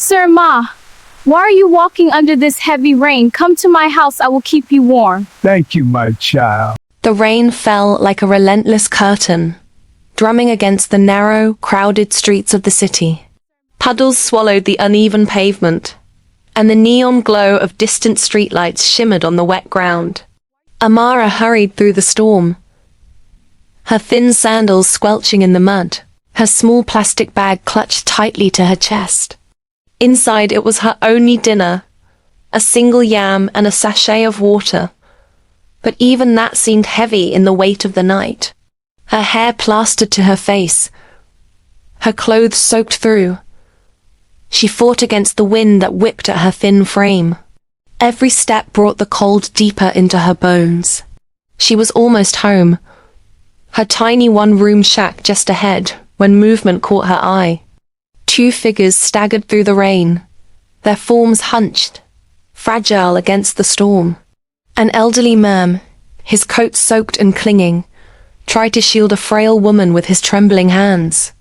Sir Ma, why are you walking under this heavy rain? Come to my house, I will keep you warm. Thank you, my child. The rain fell like a relentless curtain, drumming against the narrow, crowded streets of the city. Puddles swallowed the uneven pavement, and the neon glow of distant streetlights shimmered on the wet ground. Amara hurried through the storm, her thin sandals squelching in the mud, her small plastic bag clutched tightly to her chest. Inside it was her only dinner, a single yam and a sachet of water. But even that seemed heavy in the weight of the night. Her hair plastered to her face, her clothes soaked through. She fought against the wind that whipped at her thin frame. Every step brought the cold deeper into her bones. She was almost home, her tiny one-room shack just ahead, when movement caught her eye. Two figures staggered through the rain, their forms hunched, fragile against the storm. An elderly man, his coat soaked and clinging, tried to shield a frail woman with his trembling hands.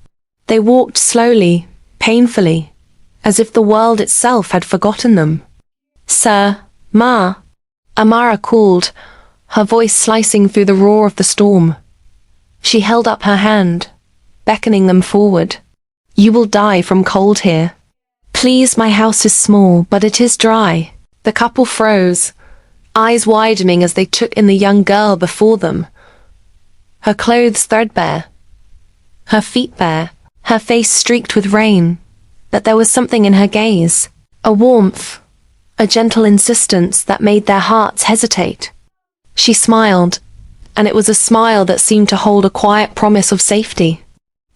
They walked slowly, painfully, as if the world itself had forgotten them. "Sir, Ma," Amara called, her voice slicing through the roar of the storm. She held up her hand, beckoning them forward. "You will die from cold here. Please, my house is small, but it is dry." The couple froze, eyes widening as they took in the young girl before them. Her clothes threadbare, her feet bare, her face streaked with rain, but there was something in her gaze, a warmth, a gentle insistence that made their hearts hesitate. She smiled, and it was a smile that seemed to hold a quiet promise of safety.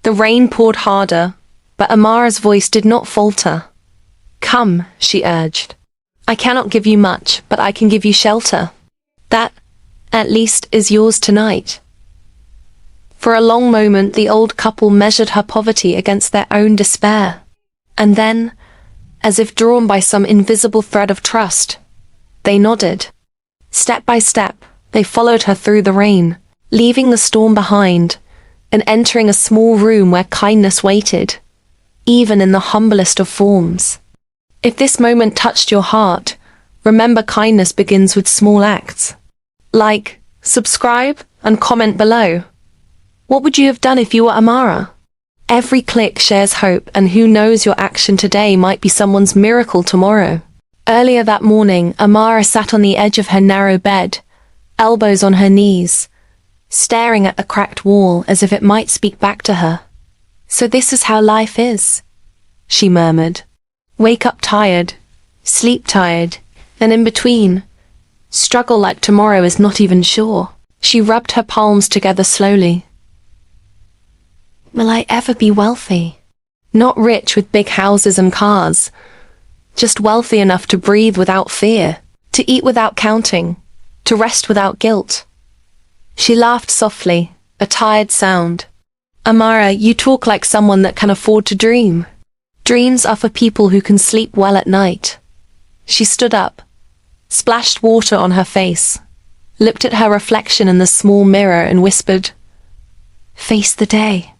The rain poured harder, but Amara's voice did not falter. "Come," she urged. "I cannot give you much, but I can give you shelter. That, at least, is yours tonight." For a long moment the old couple measured her poverty against their own despair. And then, as if drawn by some invisible thread of trust, they nodded. Step by step, they followed her through the rain, leaving the storm behind, and entering a small room where kindness waited, even in the humblest of forms. If this moment touched your heart, remember kindness begins with small acts. Like, subscribe, and comment below. What would you have done if you were Amara? Every click shares hope, and who knows, your action today might be someone's miracle tomorrow. Earlier that morning, Amara sat on the edge of her narrow bed, elbows on her knees, staring at the cracked wall as if it might speak back to her. "So this is how life is," she murmured. "Wake up tired, sleep tired, and in between, struggle like tomorrow is not even sure." She rubbed her palms together slowly. "Will I ever be wealthy? Not rich with big houses and cars, just wealthy enough to breathe without fear, to eat without counting, to rest without guilt." She laughed softly, a tired sound. "Amara, you talk like someone that can afford to dream. Dreams are for people who can sleep well at night." She stood up, splashed water on her face, looked at her reflection in the small mirror and whispered, "Face the day.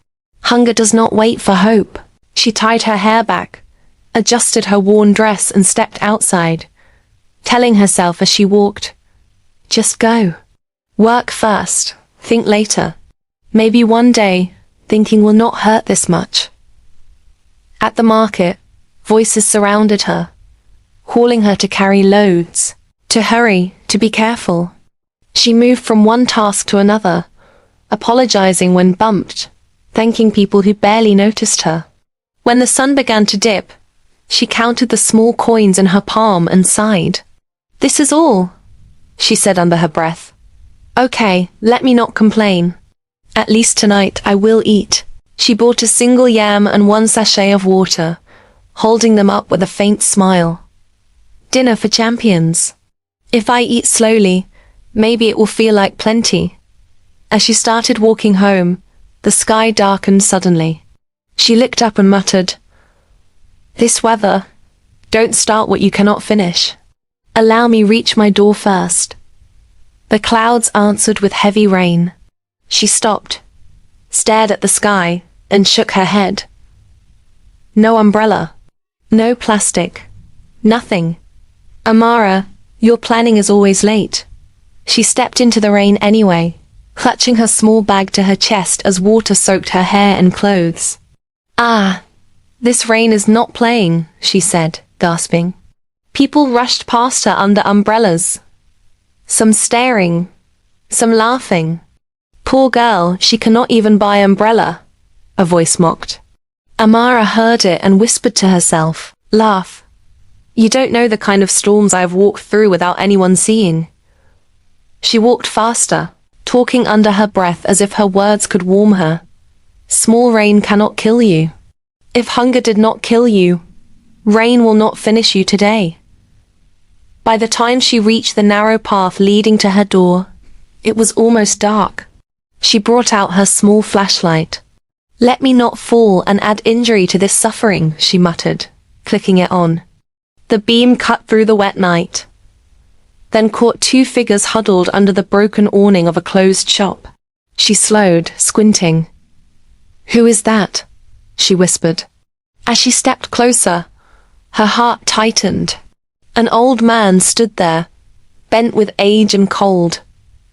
Hunger does not wait for hope." She tied her hair back, adjusted her worn dress and stepped outside, telling herself as she walked, "Just go. Work first, think later. Maybe one day, thinking will not hurt this much." At the market, voices surrounded her, calling her to carry loads, to hurry, to be careful. She moved from one task to another, apologizing when bumped, thanking people who barely noticed her. When the sun began to dip, she counted the small coins in her palm and sighed. "This is all," she said under her breath. "Okay, let me not complain. At least tonight I will eat." She bought a single yam and one sachet of water, holding them up with a faint smile. "Dinner for champions. If I eat slowly, maybe it will feel like plenty." As she started walking home, the sky darkened suddenly. She looked up and muttered, "This weather, don't start what you cannot finish. Allow me reach my door first." The clouds answered with heavy rain. She stopped, stared at the sky, and shook her head. No umbrella. No plastic. Nothing. Amara, your planning is always late. She stepped into the rain anyway, clutching her small bag to her chest as water soaked her hair and clothes. Ah, this rain is not playing, she said, gasping. People rushed past her under umbrellas. Some staring, some laughing. Poor girl, she cannot even buy umbrella, a voice mocked. Amara heard it and whispered to herself, laugh. You don't know the kind of storms I have walked through without anyone seeing. She walked faster, talking under her breath as if her words could warm her. Small rain cannot kill you. If hunger did not kill you, rain will not finish you today. By the time she reached the narrow path leading to her door, it was almost dark. She brought out her small flashlight. Let me not fall and add injury to this suffering, she muttered, clicking it on. The beam cut through the wet night, then caught two figures huddled under the broken awning of a closed shop. She slowed, squinting. Who is that? She whispered. As she stepped closer, her heart tightened. An old man stood there, bent with age and cold,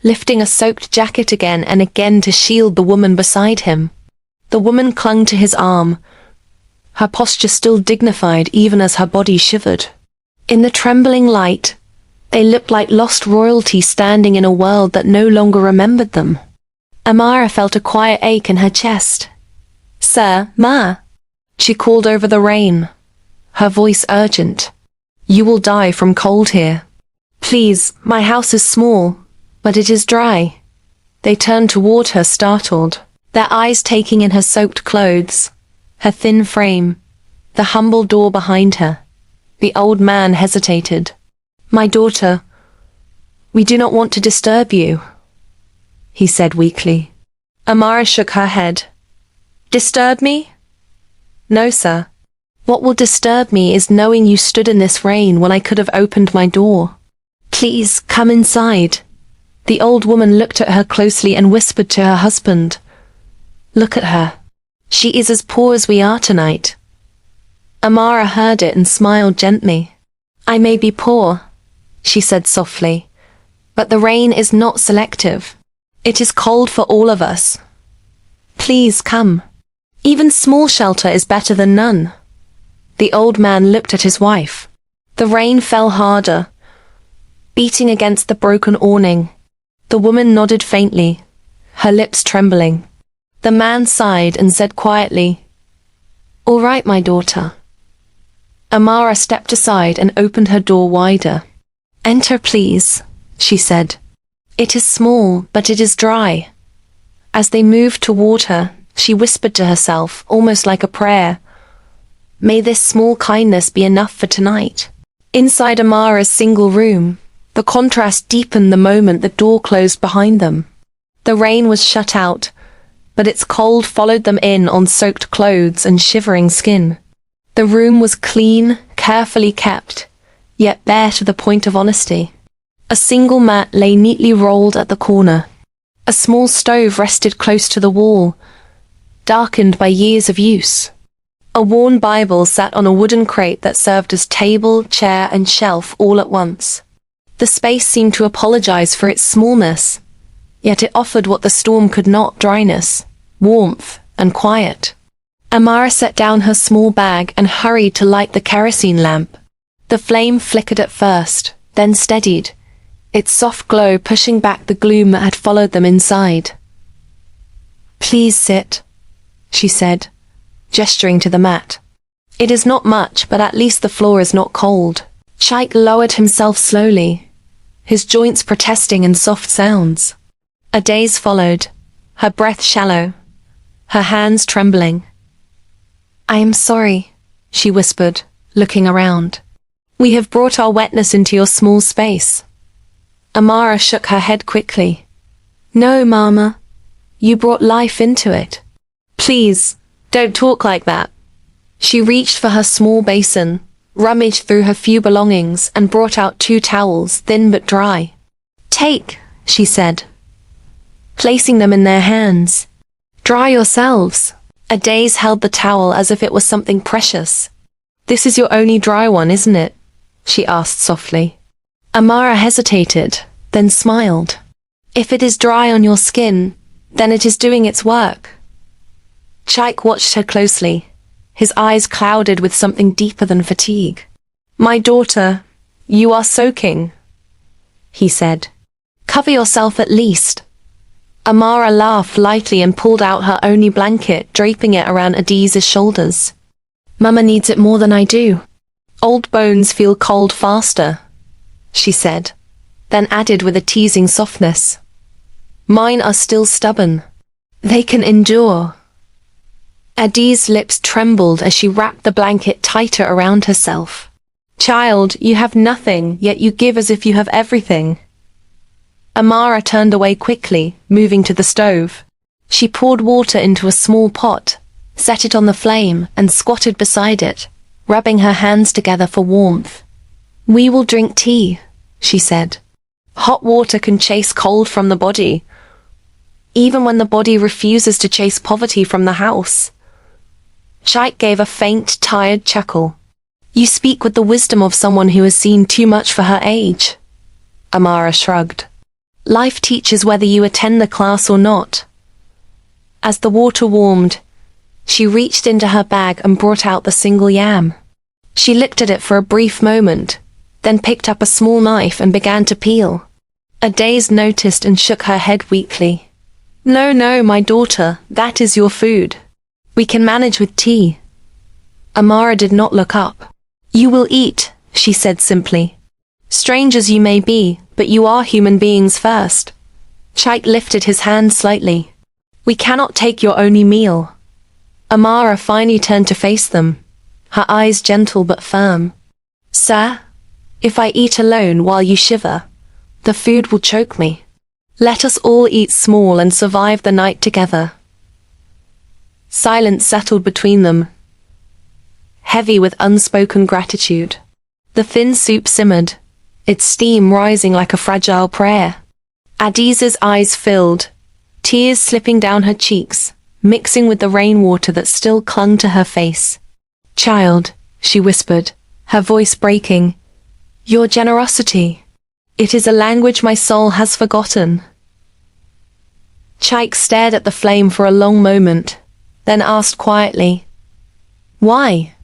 lifting a soaked jacket again and again to shield the woman beside him. The woman clung to his arm, her posture still dignified even as her body shivered. In the trembling light, they looked like lost royalty standing in a world that no longer remembered them. Amara felt a quiet ache in her chest. Sir, Ma, she called over the rain, her voice urgent. You will die from cold here. Please, my house is small, but it is dry. They turned toward her startled, their eyes taking in her soaked clothes, her thin frame, the humble door behind her. The old man hesitated. My daughter, we do not want to disturb you, he said weakly. Amara shook her head. Disturb me? No, sir. What will disturb me is knowing you stood in this rain when I could have opened my door. Please, come inside. The old woman looked at her closely and whispered to her husband. Look at her. She is as poor as we are tonight. Amara heard it and smiled gently. I may be poor, she said softly, but the rain is not selective. It is cold for all of us. Please come. Even small shelter is better than none. The old man looked at his wife. The rain fell harder, beating against the broken awning. The woman nodded faintly, her lips trembling. The man sighed and said quietly, All right, my daughter. Amara stepped aside and opened her door wider. Enter, please, she said. It is small, but it is dry. As they moved toward her, she whispered to herself, almost like a prayer, May this small kindness be enough for tonight. Inside Amara's single room, the contrast deepened the moment the door closed behind them. The rain was shut out, but its cold followed them in on soaked clothes and shivering skin. The room was clean, carefully kept, yet bare to the point of honesty. A single mat lay neatly rolled at the corner. A small stove rested close to the wall, darkened by years of use. A worn Bible sat on a wooden crate that served as table, chair, and shelf all at once. The space seemed to apologize for its smallness, yet it offered what the storm could not: dryness, warmth, and quiet. Amara set down her small bag and hurried to light the kerosene lamp. The flame flickered at first, then steadied, its soft glow pushing back the gloom that had followed them inside. Please sit, she said, gesturing to the mat. It is not much, but at least the floor is not cold. Shaikh lowered himself slowly, his joints protesting in soft sounds. A daze followed, her breath shallow, her hands trembling. I am sorry, she whispered, looking around. We have brought our wetness into your small space. Amara shook her head quickly. No, Mama. You brought life into it. Please, don't talk like that. She reached for her small basin, rummaged through her few belongings, and brought out 2 towels, thin but dry. Take, she said, placing them in their hands. Dry yourselves. A daze held the towel as if it was something precious. This is your only dry one, isn't it? She asked softly. Amara hesitated, then smiled. If it is dry on your skin, then it is doing its work. Chaik watched her closely, his eyes clouded with something deeper than fatigue. My daughter, you are soaking, he said. Cover yourself at least. Amara laughed lightly and pulled out her only blanket, draping it around Adiz's shoulders. Mama needs it more than I do. Old bones feel cold faster, she said, then added with a teasing softness. Mine are still stubborn. They can endure. Adiz's lips trembled as she wrapped the blanket tighter around herself. Child, you have nothing, yet you give as if you have everything. Amara turned away quickly, moving to the stove. She poured water into a small pot, set it on the flame, and squatted beside it, rubbing her hands together for warmth. We will drink tea, she said. Hot water can chase cold from the body, even when the body refuses to chase poverty from the house. Chaik gave a faint, tired chuckle. You speak with the wisdom of someone who has seen too much for her age. Amara shrugged. Life teaches whether you attend the class or not. As the water warmed, she reached into her bag and brought out the single yam. She looked at it for a brief moment, then picked up a small knife and began to peel. Adiz noticed and shook her head weakly. No, my daughter, that is your food. We can manage with tea. Amara did not look up. You will eat, she said simply. Strange as you may be, but you are human beings first. Chaik lifted his hand slightly. We cannot take your only meal. Amara finally turned to face them, her eyes gentle but firm. Sir, if I eat alone while you shiver, the food will choke me. Let us all eat small and survive the night together. Silence settled between them, heavy with unspoken gratitude. The thin soup simmered, its steam rising like a fragile prayer. Adiz's eyes filled, tears slipping down her cheeks, mixing with the rainwater that still clung to her face. Child, she whispered, her voice breaking, your generosity. It is a language my soul has forgotten. Chaik stared at the flame for a long moment, then asked quietly, Why?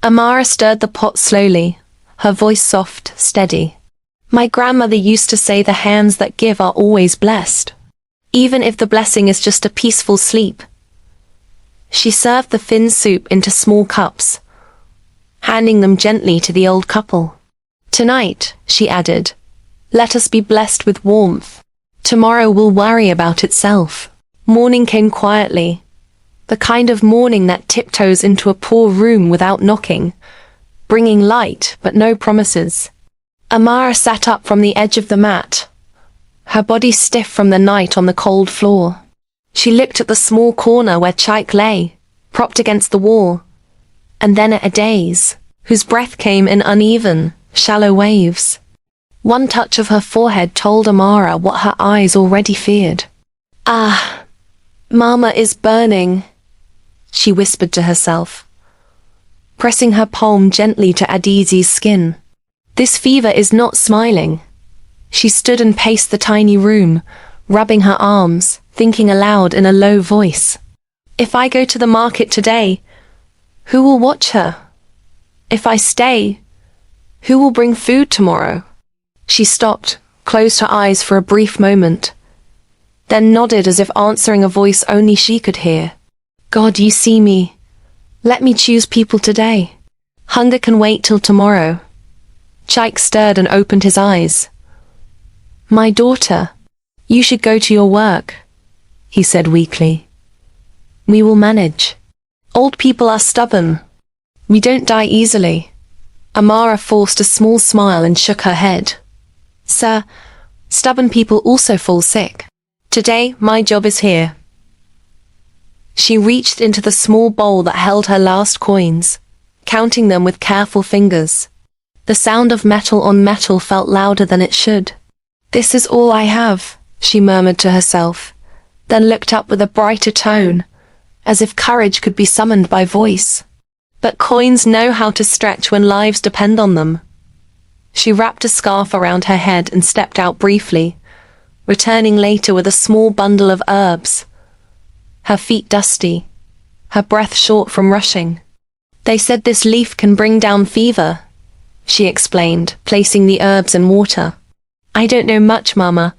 Amara stirred the pot slowly, her voice soft, steady. My grandmother used to say the hands that give are always blessed, even if the blessing is just a peaceful sleep. She served the thin soup into small cups, handing them gently to the old couple. Tonight, she added, let us be blessed with warmth. Tomorrow will worry about itself. Morning came quietly, the kind of morning that tiptoes into a poor room without knocking, bringing light but no promises. Amara sat up from the edge of the mat, her body stiff from the night on the cold floor. She looked at the small corner where Chaik lay, propped against the wall, and then at Adiz, whose breath came in uneven, shallow waves. One touch of her forehead told Amara what her eyes already feared. Ah, Mama is burning, she whispered to herself, pressing her palm gently to Adiz's skin. This fever is not smiling. She stood and paced the tiny room, rubbing her arms, thinking aloud in a low voice. If I go to the market today, who will watch her? If I stay, who will bring food tomorrow? She stopped, closed her eyes for a brief moment, then nodded as if answering a voice only she could hear. God, you see me. Let me choose people today. Hunger can wait till tomorrow. Chaik stirred and opened his eyes. My daughter, you should go to your work, he said weakly. We will manage. Old people are stubborn. We don't die easily. Amara forced a small smile and shook her head. Sir, stubborn people also fall sick. Today, my job is here. She reached into the small bowl that held her last coins, counting them with careful fingers. The sound of metal on metal felt louder than it should. This is all I have, she murmured to herself, then looked up with a brighter tone, as if courage could be summoned by voice. But coins know how to stretch when lives depend on them. She wrapped a scarf around her head and stepped out briefly, returning later with a small bundle of herbs. Her feet dusty, her breath short from rushing. They said this leaf can bring down fever, she explained, placing the herbs in water. I don't know much, Mama,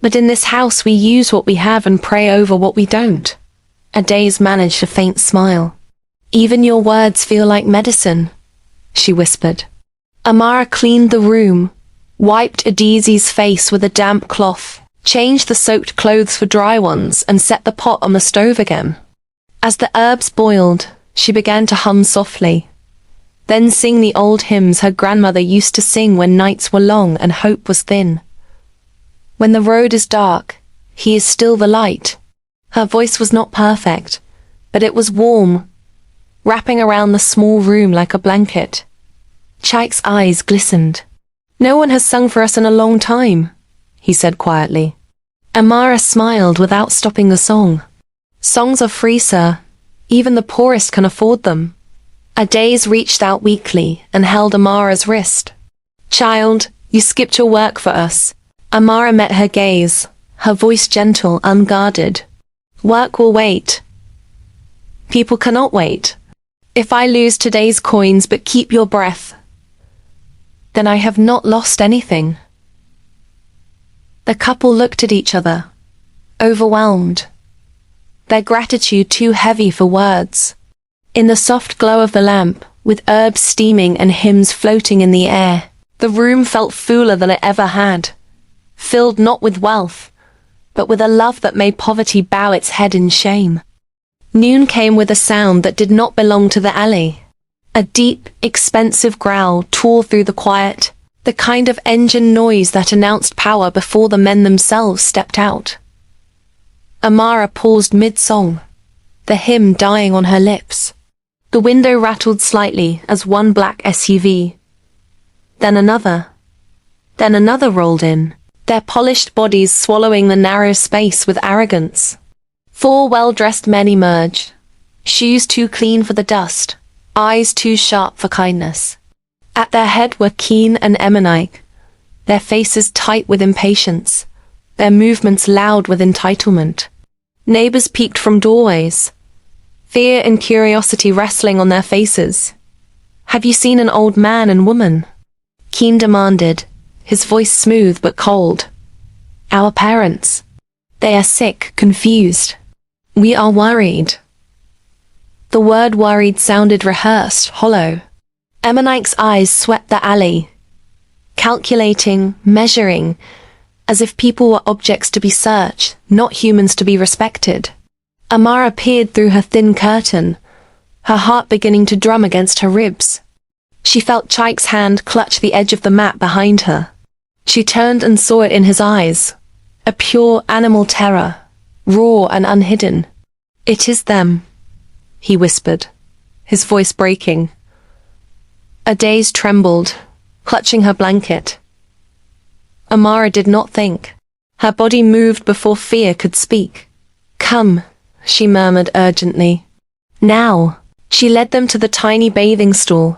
but in this house we use what we have and pray over what we don't. Adaze managed a faint smile. Even your words feel like medicine, she whispered. Amara cleaned the room, wiped Adeeze's face with a damp cloth, changed the soaked clothes for dry ones, and set the pot on the stove again. As the herbs boiled, she began to hum softly, then sing the old hymns her grandmother used to sing when nights were long and hope was thin. When the road is dark, he is still the light. Her voice was not perfect, but it was warm, wrapping around the small room like a blanket. Chaik's eyes glistened. No one has sung for us in a long time, he said quietly. Amara smiled without stopping the song. Songs are free, sir. Even the poorest can afford them. Adaze reached out weakly and held Amara's wrist. Child, you skipped your work for us. Amara met her gaze, her voice gentle, unguarded. Work will wait. People cannot wait. If I lose today's coins but keep your breath, then I have not lost anything. The couple looked at each other, overwhelmed, their gratitude too heavy for words. In the soft glow of the lamp, with herbs steaming and hymns floating in the air, the room felt fuller than it ever had, filled not with wealth, but with a love that made poverty bow its head in shame. Noon came with a sound that did not belong to the alley. A deep, expensive growl tore through the quiet, the kind of engine noise that announced power before the men themselves stepped out. Amara paused mid-song, the hymn dying on her lips. The window rattled slightly as one black SUV. Then another rolled in, their polished bodies swallowing the narrow space with arrogance. 4 well-dressed men emerge, shoes too clean for the dust, eyes too sharp for kindness. At their head were Keen and Emanike, their faces tight with impatience, their movements loud with entitlement. Neighbors peeked from doorways, fear and curiosity wrestling on their faces. Have you seen an old man and woman? Keen demanded, his voice smooth but cold. Our parents. They are sick, confused. We are worried. The word worried sounded rehearsed, hollow. Emanike's eyes swept the alley, calculating, measuring, as if people were objects to be searched, not humans to be respected. Amara peered through her thin curtain, her heart beginning to drum against her ribs. She felt Chaik's hand clutch the edge of the mat behind her. She turned and saw it in his eyes, a pure animal terror, raw and unhidden. It is them, he whispered, his voice breaking. Adaze trembled, clutching her blanket. Amara did not think. Her body moved before fear could speak. Come, she murmured urgently. Now. She led them to the tiny bathing stall,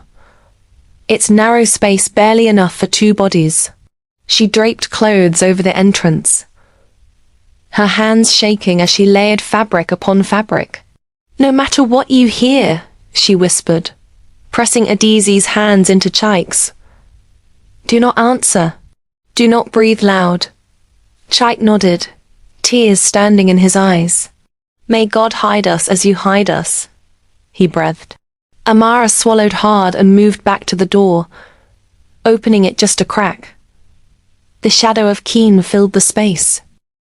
its narrow space barely enough for 2 bodies. She draped clothes over the entrance, her hands shaking as she layered fabric upon fabric. No matter what you hear, she whispered, pressing Adeeze's hands into Chaik's. Do not answer. Do not breathe loud. Chaik nodded, tears standing in his eyes. May God hide us as you hide us, he breathed. Amara swallowed hard and moved back to the door, opening it just a crack. The shadow of Keen filled the space.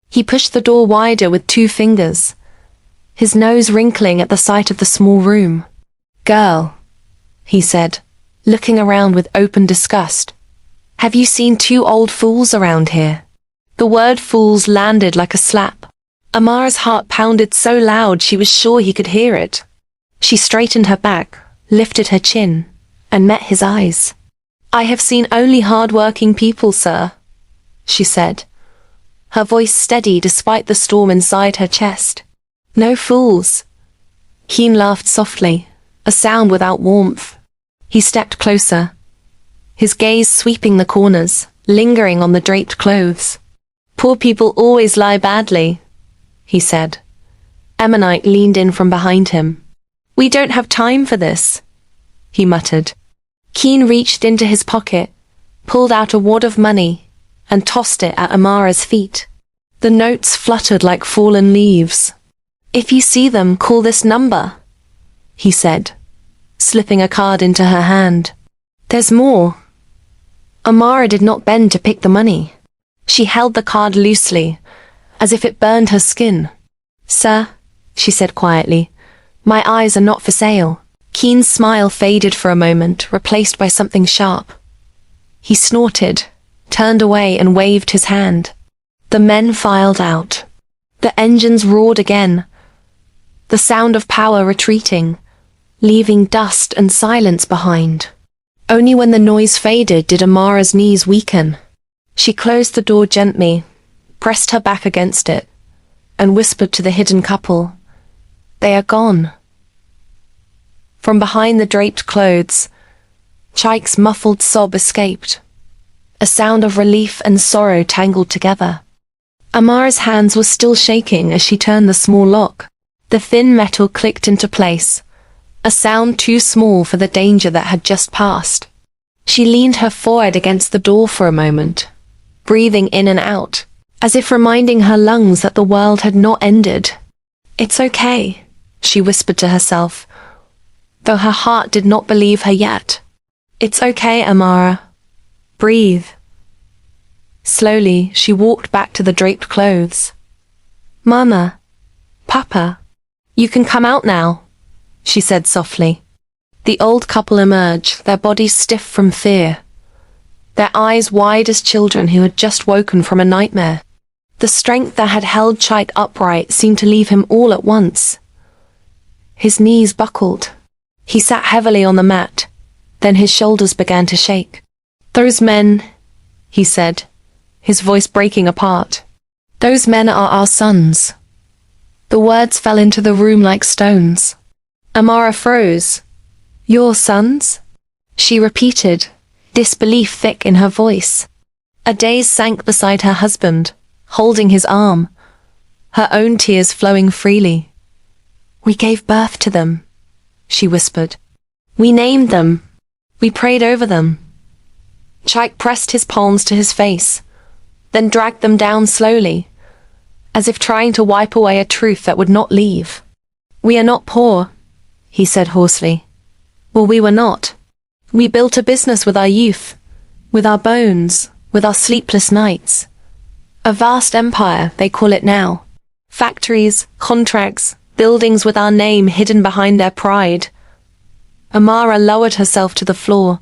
He pushed the door wider with 2 fingers, his nose wrinkling at the sight of the small room. Girl, he said, looking around with open disgust. Have you seen 2 old fools around here? The word fools landed like a slap. Amara's heart pounded so loud she was sure he could hear it. She straightened her back, lifted her chin, and met his eyes. I have seen only hard-working people, sir, she said, her voice steady despite the storm inside her chest. No fools. Keen laughed softly, a sound without warmth. He stepped closer, his gaze sweeping the corners, lingering on the draped clothes. Poor people always lie badly, he said. Ammonite leaned in from behind him. We don't have time for this, he muttered. Keen reached into his pocket, pulled out a wad of money, and tossed it at Amara's feet. The notes fluttered like fallen leaves. If you see them, call this number, he said, slipping a card into her hand. There's more. Amara did not bend to pick the money. She held the card loosely, as if it burned her skin. Sir, she said quietly, my eyes are not for sale. Keen's smile faded for a moment, replaced by something sharp. He snorted, turned away and waved his hand. The men filed out. The engines roared again, the sound of power retreating, leaving dust and silence behind. Only when the noise faded did Amara's knees weaken. She closed the door gently, pressed her back against it, and whispered to the hidden couple, They are gone. From behind the draped clothes, Chaik's muffled sob escaped, a sound of relief and sorrow tangled together. Amara's hands were still shaking as she turned the small lock. The thin metal clicked into place, a sound too small for the danger that had just passed. She leaned her forehead against the door for a moment, breathing in and out, as if reminding her lungs that the world had not ended. It's okay, she whispered to herself, though her heart did not believe her yet. It's okay, Amara. Breathe. Slowly, she walked back to the draped clothes. Mama, Papa, you can come out now, she said softly. The old couple emerged, their bodies stiff from fear, their eyes wide as children who had just woken from a nightmare. The strength that had held Chaik upright seemed to leave him all at once. His knees buckled. He sat heavily on the mat, then his shoulders began to shake. Those men, he said, his voice breaking apart. Those men are our sons. The words fell into the room like stones. Amara froze. Your sons? She repeated, disbelief thick in her voice. A daze sank beside her husband, holding his arm, her own tears flowing freely. We gave birth to them, she whispered. We named them. We prayed over them. Chaik pressed his palms to his face, then dragged them down slowly, as if trying to wipe away a truth that would not leave. We are not poor, he said hoarsely. Well, we were not. We built a business with our youth, with our bones, with our sleepless nights. A vast empire, they call it now. Factories, contracts, buildings with our name hidden behind their pride. Amara lowered herself to the floor,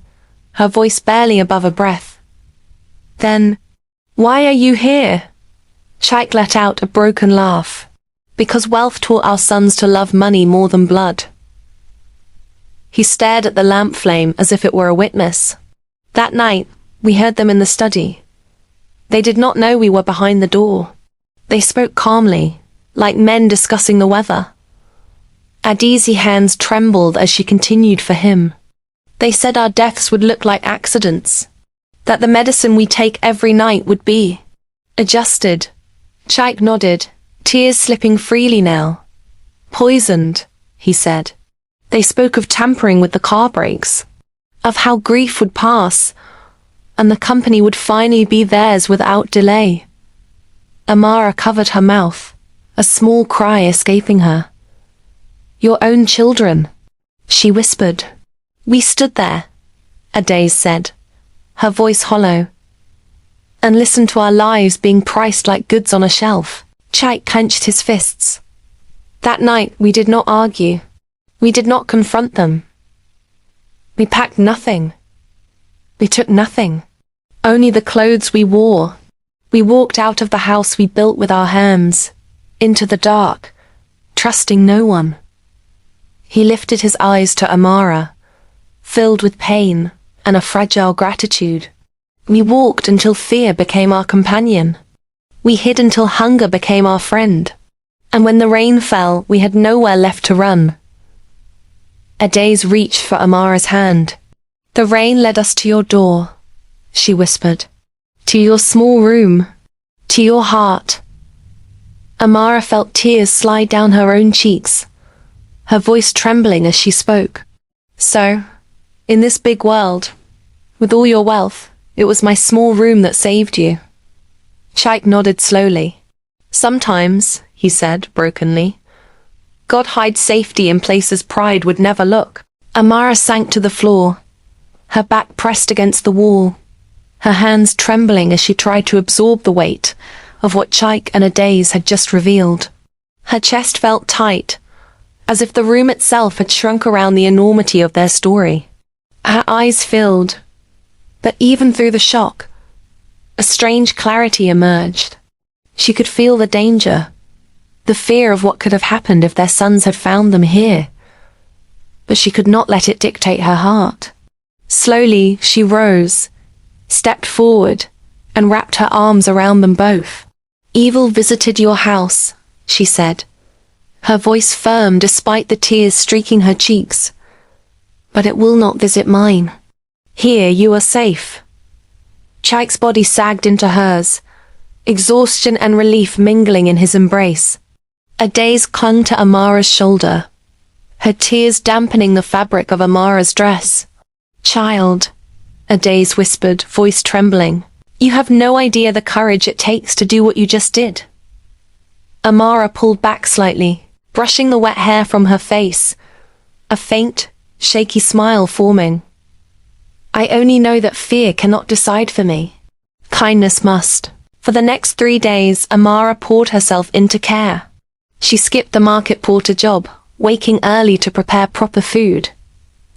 her voice barely above a breath. Then, why are you here? Chaik let out a broken laugh. Because wealth taught our sons to love money more than blood. He stared at the lamp flame as if it were a witness. That night, we heard them in the study. They did not know we were behind the door. They spoke calmly, like men discussing the weather. Adizi's hands trembled as she continued for him. They said our deaths would look like accidents, that the medicine we take every night would be adjusted. Chaik nodded, tears slipping freely now. Poisoned, he said. They spoke of tampering with the car brakes, of how grief would pass, and the company would finally be theirs without delay. Amara covered her mouth, a small cry escaping her. Your own children, she whispered. We stood there, Adiz said, her voice hollow, and listened to our lives being priced like goods on a shelf. Chaik clenched his fists. That night we did not argue. We did not confront them. We packed nothing. We took nothing. Only the clothes we wore. We walked out of the house we built with our hands, into the dark, trusting no one. He lifted his eyes to Amara, filled with pain and a fragile gratitude. We walked until fear became our companion. We hid until hunger became our friend. And when the rain fell, we had nowhere left to run. Adaze reached for Amara's hand. The rain led us to your door, she whispered. To your small room. To your heart. Amara felt tears slide down her own cheeks, her voice trembling as she spoke. So, in this big world, with all your wealth, it was my small room that saved you. Chaik nodded slowly. Sometimes, he said brokenly, God hides safety in places pride would never look. Amara sank to the floor, her back pressed against the wall, her hands trembling as she tried to absorb the weight of what Chaik and Adaze had just revealed. Her chest felt tight, as if the room itself had shrunk around the enormity of their story. Her eyes filled, but even through the shock, a strange clarity emerged. She could feel the danger, the fear of what could have happened if their sons had found them here. But she could not let it dictate her heart. Slowly, she rose, stepped forward, and wrapped her arms around them both. Evil visited your house, she said, her voice firm despite the tears streaking her cheeks. But it will not visit mine. Here you are safe. Chaik's body sagged into hers, exhaustion and relief mingling in his embrace. Adaze clung to Amara's shoulder, her tears dampening the fabric of Amara's dress. Child, Adaze whispered, voice trembling. You have no idea the courage it takes to do what you just did. Amara pulled back slightly, brushing the wet hair from her face, a faint, shaky smile forming. I only know that fear cannot decide for me. Kindness must. For the next 3 days, Amara poured herself into care. She skipped the market porter job, waking early to prepare proper food,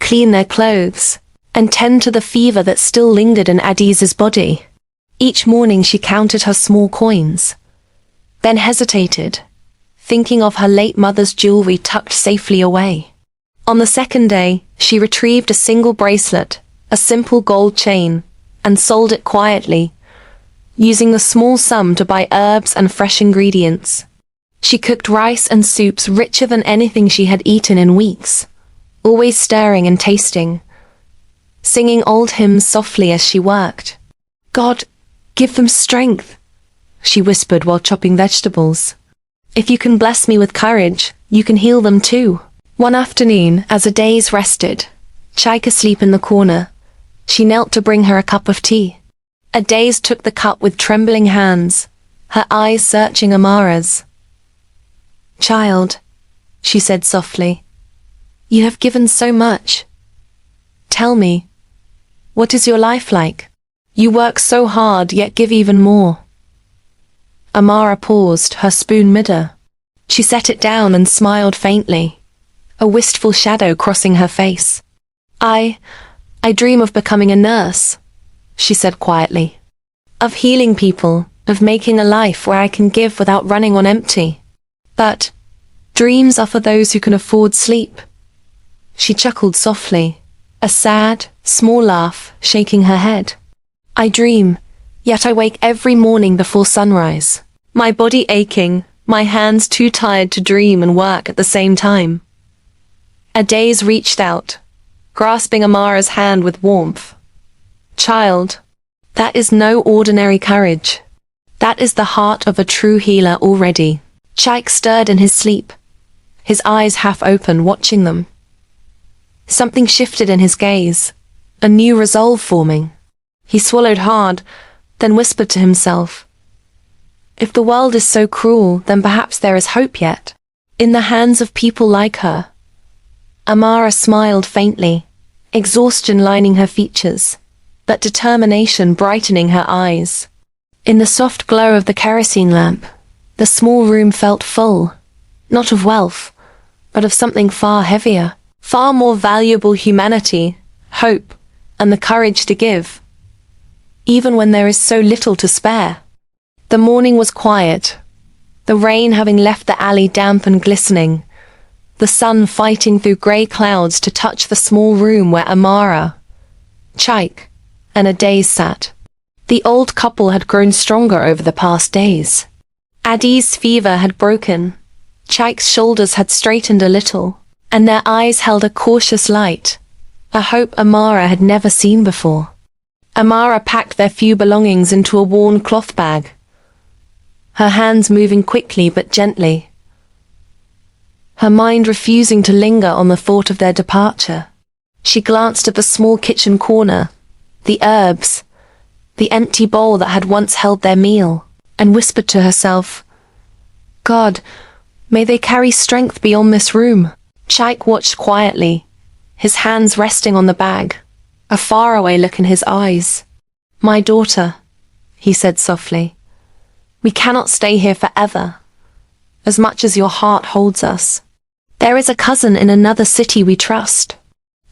clean their clothes, and tend to the fever that still lingered in Adiz's body. Each morning she counted her small coins, then hesitated, thinking of her late mother's jewelry tucked safely away. On the second day, she retrieved a single bracelet, a simple gold chain, and sold it quietly, using the small sum to buy herbs and fresh ingredients. She cooked rice and soups richer than anything she had eaten in weeks, always stirring and tasting, singing old hymns softly as she worked. God, give them strength, she whispered while chopping vegetables. If you can bless me with courage, you can heal them too. One afternoon, as Adaze rested, Chaik asleep in the corner, she knelt to bring her a cup of tea. Adaze took the cup with trembling hands, her eyes searching Amara's. Child, she said softly, you have given so much. Tell me, what is your life like? You work so hard, yet give even more. Amara paused, her spoon midder. She set it down and smiled faintly, a wistful shadow crossing her face. I dream of becoming a nurse, she said quietly. Of healing people, of making a life where I can give without running on empty. But dreams are for those who can afford sleep. She chuckled softly, a sad, small laugh shaking her head. I dream, yet I wake every morning before sunrise, my body aching, my hands too tired to dream and work at the same time. Adaze reached out, grasping Amara's hand with warmth. Child, that is no ordinary courage. That is the heart of a true healer already. Chaik stirred in his sleep, his eyes half open, watching them. Something shifted in his gaze, a new resolve forming. He swallowed hard, then whispered to himself, if the world is so cruel, then perhaps there is hope yet, in the hands of people like her. Amara smiled faintly, exhaustion lining her features, but determination brightening her eyes. In the soft glow of the kerosene lamp, the small room felt full, not of wealth, but of something far heavier, far more valuable: humanity, hope, and the courage to give, even when there is so little to spare. The morning was quiet, the rain having left the alley damp and glistening, the sun fighting through grey clouds to touch the small room where Amara, Chaik, and Adaze sat. The old couple had grown stronger over the past days. Adiz's fever had broken, Chaik's shoulders had straightened a little, and their eyes held a cautious light, a hope Amara had never seen before. Amara packed their few belongings into a worn cloth bag, her hands moving quickly but gently, her mind refusing to linger on the thought of their departure. She glanced at the small kitchen corner, the herbs, the empty bowl that had once held their meal, and whispered to herself, "God, may they carry strength beyond this room." Chaik watched quietly, his hands resting on the bag, a faraway look in his eyes. "My daughter," he said softly, "we cannot stay here forever, as much as your heart holds us. There is a cousin in another city we trust.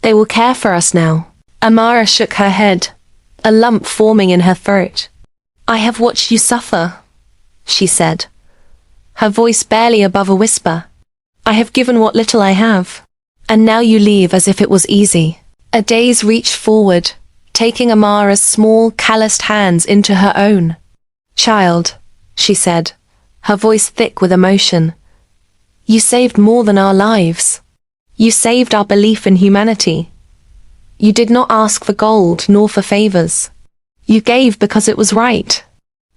They will care for us now." Amara shook her head, a lump forming in her throat. "I have watched you suffer," she said, her voice barely above a whisper. "I have given what little I have, and now you leave as if it was easy." A daze reached forward, taking Amara's small, calloused hands into her own. "Child," she said, her voice thick with emotion, "you saved more than our lives. You saved our belief in humanity. You did not ask for gold nor for favors. You gave because it was right.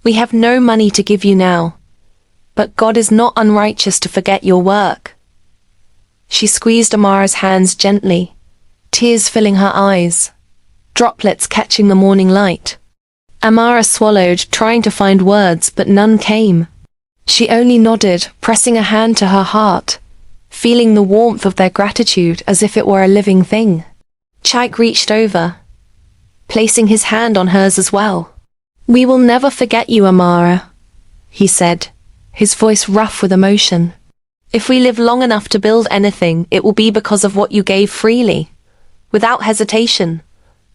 We have no money to give you now, but God is not unrighteous to forget your work." She squeezed Amara's hands gently, tears filling her eyes, droplets catching the morning light. Amara swallowed, trying to find words, but none came. She only nodded, pressing a hand to her heart, feeling the warmth of their gratitude as if it were a living thing. Chaik reached over, placing his hand on hers as well. "We will never forget you, Amara," he said, his voice rough with emotion. "If we live long enough to build anything, it will be because of what you gave freely, without hesitation,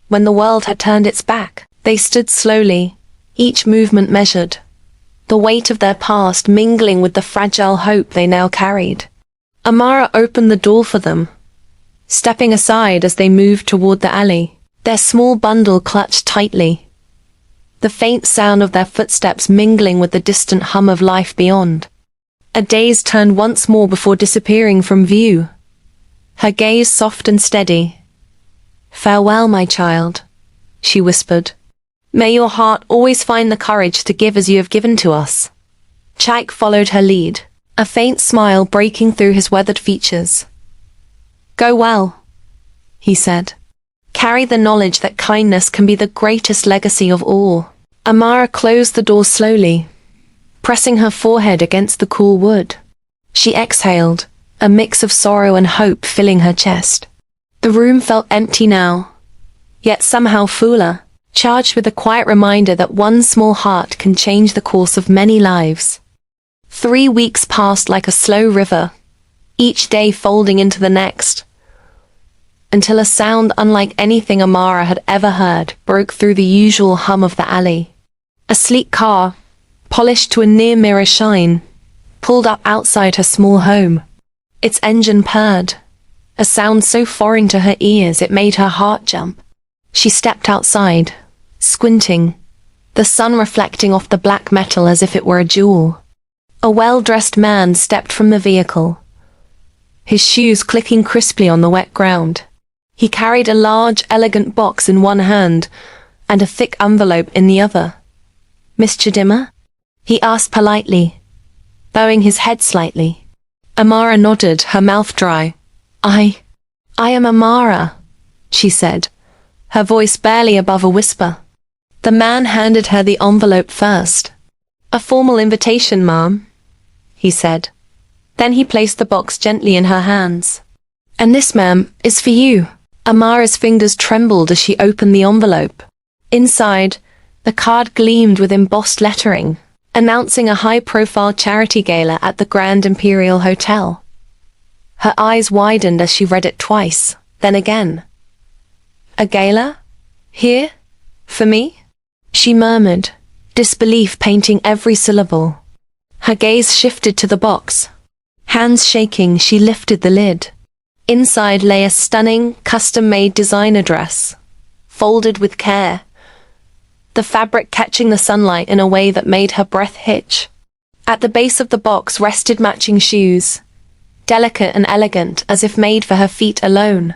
when the world had turned its back." They stood slowly, each movement measured, the weight of their past mingling with the fragile hope they now carried. Amara opened the door for them, stepping aside as they moved toward the alley, their small bundle clutched tightly, the faint sound of their footsteps mingling with the distant hum of life beyond. A daze turned once more before disappearing from view, her gaze soft and steady. "Farewell, my child," she whispered. "May your heart always find the courage to give as you have given to us." Chaik followed her lead, a faint smile breaking through his weathered features. "Go well," he said. "Carry the knowledge that kindness can be the greatest legacy of all." Amara closed the door slowly, pressing her forehead against the cool wood. She exhaled, a mix of sorrow and hope filling her chest. The room felt empty now, yet somehow fuller, charged with a quiet reminder that one small heart can change the course of many lives. 3 weeks passed like a slow river, each day folding into the next, until a sound unlike anything Amara had ever heard broke through the usual hum of the alley. A sleek car, polished to a near-mirror shine, pulled up outside her small home. Its engine purred, a sound so foreign to her ears it made her heart jump. She stepped outside, squinting, the sun reflecting off the black metal as if it were a jewel. A well-dressed man stepped from the vehicle, his shoes clicking crisply on the wet ground. He carried a large, elegant box in one hand and a thick envelope in the other. "Miss Chidima?" he asked politely, bowing his head slightly. Amara nodded, her mouth dry. I am Amara," she said, her voice barely above a whisper. The man handed her the envelope first. "A formal invitation, ma'am," he said. Then he placed the box gently in her hands. "And this, ma'am, is for you." Amara's fingers trembled as she opened the envelope. Inside, the card gleamed with embossed lettering, announcing a high-profile charity gala at the Grand Imperial Hotel. Her eyes widened as she read it twice, then again. "A gala? Here? For me?" she murmured, disbelief painting every syllable. Her gaze shifted to the box. Hands shaking, she lifted the lid. Inside lay a stunning, custom-made designer dress, folded with care, the fabric catching the sunlight in a way that made her breath hitch. At the base of the box rested matching shoes, delicate and elegant as if made for her feet alone.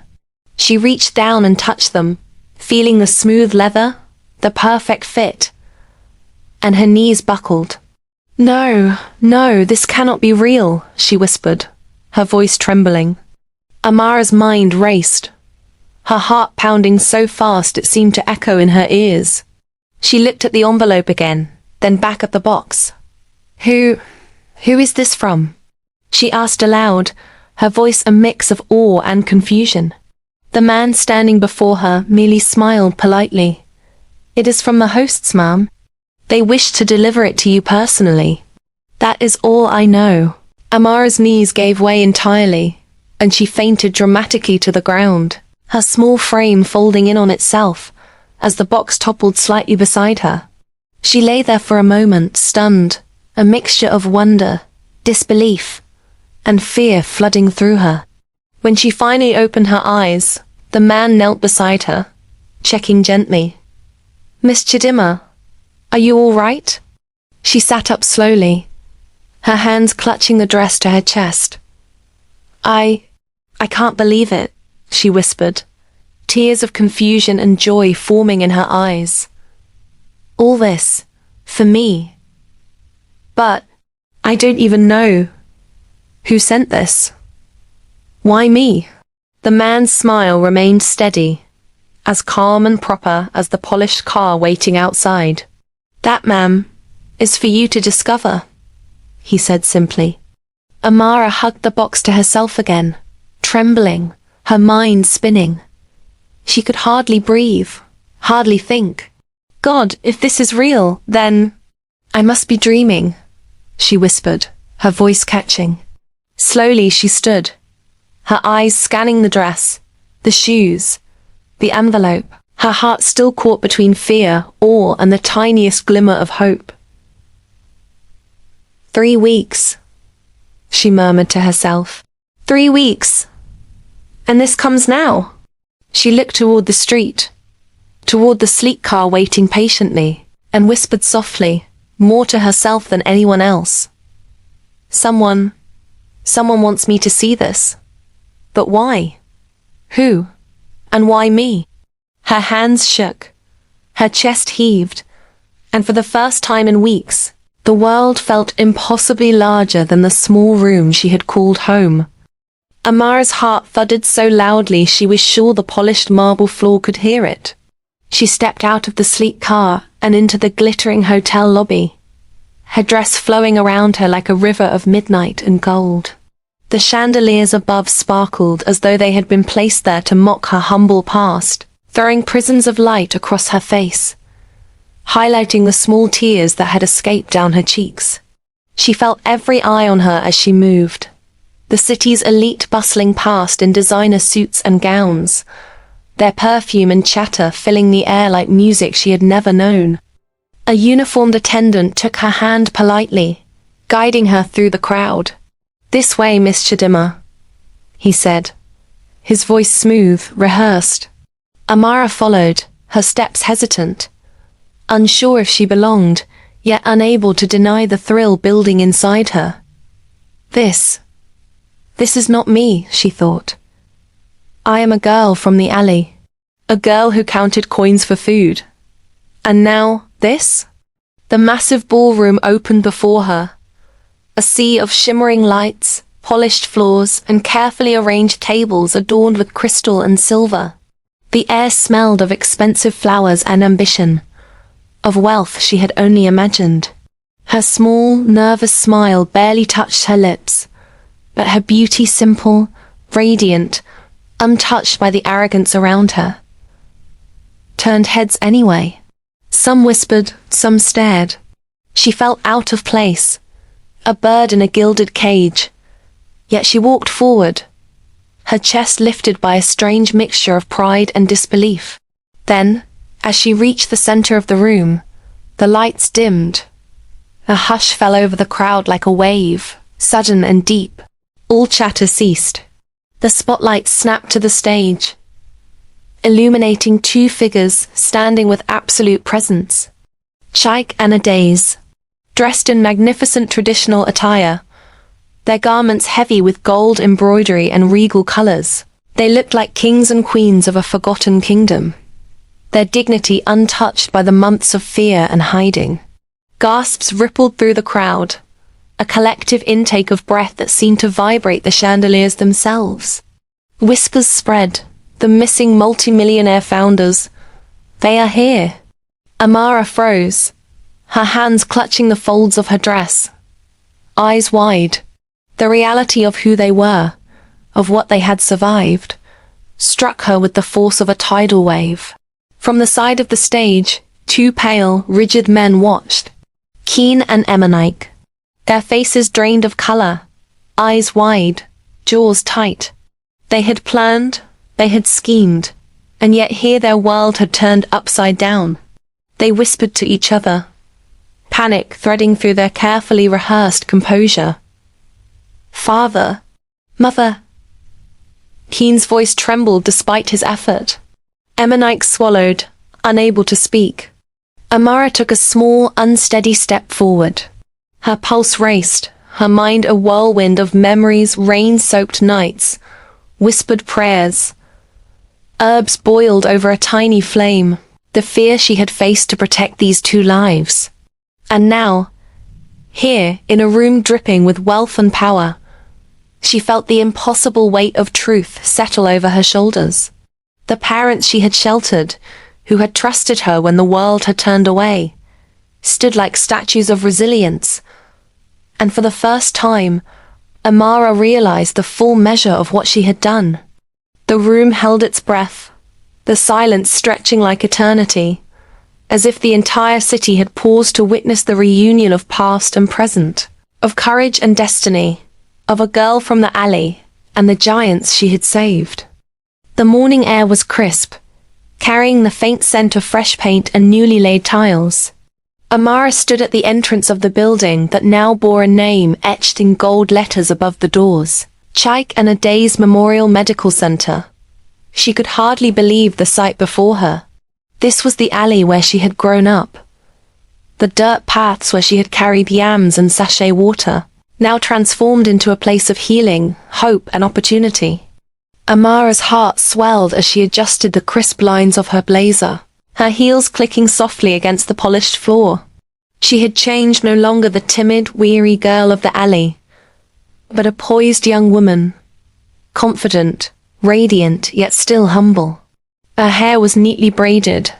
She reached down and touched them, feeling the smooth leather, the perfect fit, and her knees buckled. No, no, this cannot be real, she whispered, her voice trembling. Amara's mind raced, her heart pounding so fast it seemed to echo in her ears. She looked at the envelope again, then back at the box. Who is this from? She asked aloud, her voice a mix of awe and confusion. The man standing before her merely smiled politely. It is from the hosts, ma'am. They wish to deliver it to you personally. That is all I know. Amara's knees gave way entirely, and she fainted dramatically to the ground, her small frame folding in on itself as the box toppled slightly beside her. She lay there for a moment, stunned, a mixture of wonder, disbelief, and fear flooding through her. When she finally opened her eyes, the man knelt beside her, checking gently. Miss Chidima, are you all right? She sat up slowly, her hands clutching the dress to her chest. I can't believe it, she whispered, tears of confusion and joy forming in her eyes. All this, for me. But I don't even know. Who sent this? Why me? The man's smile remained steady, as calm and proper as the polished car waiting outside. That, ma'am, is for you to discover, he said simply. Amara hugged the box to herself again, trembling, her mind spinning. She could hardly breathe, hardly think. God, if this is real, then I must be dreaming, she whispered, her voice catching. Slowly she stood, her eyes scanning the dress, the shoes, the envelope, her heart still caught between fear, awe, and the tiniest glimmer of hope. 3 weeks, she murmured to herself. 3 weeks! And this comes now. She looked toward the street, toward the sleek car waiting patiently, and whispered softly, more to herself than anyone else. Someone wants me to see this. But why? Who? And why me? Her hands shook, her chest heaved, and for the first time in weeks, the world felt impossibly larger than the small room she had called home. Amara's heart thudded so loudly she was sure the polished marble floor could hear it. She stepped out of the sleek car and into the glittering hotel lobby, her dress flowing around her like a river of midnight and gold. The chandeliers above sparkled as though they had been placed there to mock her humble past, throwing prisms of light across her face, highlighting the small tears that had escaped down her cheeks. She felt every eye on her as she moved, the city's elite bustling past in designer suits and gowns, their perfume and chatter filling the air like music she had never known. A uniformed attendant took her hand politely, guiding her through the crowd. This way, Miss Chidima, he said, his voice smooth, rehearsed. Amara followed, her steps hesitant, unsure if she belonged, yet unable to deny the thrill building inside her. This is not me, she thought. I am a girl from the alley, a girl who counted coins for food. And now, this? The massive ballroom opened before her, a sea of shimmering lights, polished floors, and carefully arranged tables adorned with crystal and silver. The air smelled of expensive flowers and ambition, of wealth she had only imagined. Her small, nervous smile barely touched her lips, but her beauty simple, radiant, untouched by the arrogance around her. Turned heads anyway. Some whispered, some stared. She felt out of place, a bird in a gilded cage, yet she walked forward, her chest lifted by a strange mixture of pride and disbelief. Then, as she reached the center of the room, the lights dimmed. A hush fell over the crowd like a wave, sudden and deep. All chatter ceased. The spotlight snapped to the stage, illuminating 2 figures standing with absolute presence. Shaikh and Adaiz, dressed in magnificent traditional attire, their garments heavy with gold embroidery and regal colors. They looked like kings and queens of a forgotten kingdom, their dignity untouched by the months of fear and hiding. Gasps rippled through the crowd, a collective intake of breath that seemed to vibrate the chandeliers themselves. Whispers spread, the missing multimillionaire founders. They are here. Amara froze, her hands clutching the folds of her dress, eyes wide. The reality of who they were, of what they had survived, struck her with the force of a tidal wave. From the side of the stage, two pale, rigid men watched. Keen and Emmanike, their faces drained of color, eyes wide, jaws tight. They had planned, they had schemed, and yet here their world had turned upside down. They whispered to each other, panic threading through their carefully rehearsed composure. Father, Mother. Keen's voice trembled despite his effort. Emmanike swallowed, unable to speak. Amara took a small, unsteady step forward. Her pulse raced, her mind a whirlwind of memories, rain-soaked nights, whispered prayers. Herbs boiled over a tiny flame, the fear she had faced to protect these two lives. And now, here, in a room dripping with wealth and power, she felt the impossible weight of truth settle over her shoulders. The parents she had sheltered, who had trusted her when the world had turned away, stood like statues of resilience. And for the first time, Amara realized the full measure of what she had done. The room held its breath, the silence stretching like eternity, as if the entire city had paused to witness the reunion of past and present, of courage and destiny, of a girl from the alley, and the giants she had saved. The morning air was crisp, carrying the faint scent of fresh paint and newly laid tiles. Amara stood at the entrance of the building that now bore a name etched in gold letters above the doors, Chaik and Aday's Memorial Medical Center. She could hardly believe the sight before her. This was the alley where she had grown up. The dirt paths where she had carried yams and sachet water, now transformed into a place of healing, hope, and opportunity. Amara's heart swelled as she adjusted the crisp lines of her blazer, her heels clicking softly against the polished floor. She had changed, no longer the timid, weary girl of the alley, but a poised young woman, confident, radiant, yet still humble. Her hair was neatly braided,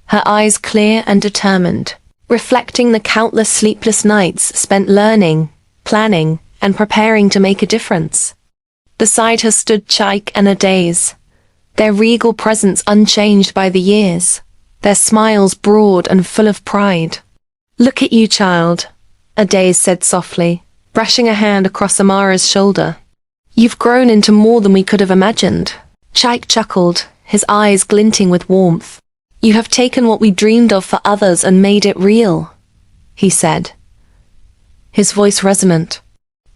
her eyes clear and determined, reflecting the countless sleepless nights spent learning, planning, and preparing to make a difference. Beside her stood Chaik and Aday's, their regal presence unchanged by the years, their smiles broad and full of pride. "Look at you, child," Aday said softly, brushing a hand across Amara's shoulder. "You've grown into more than we could have imagined." Chaik chuckled, his eyes glinting with warmth. "You have taken what we dreamed of for others and made it real," he said, his voice resonant.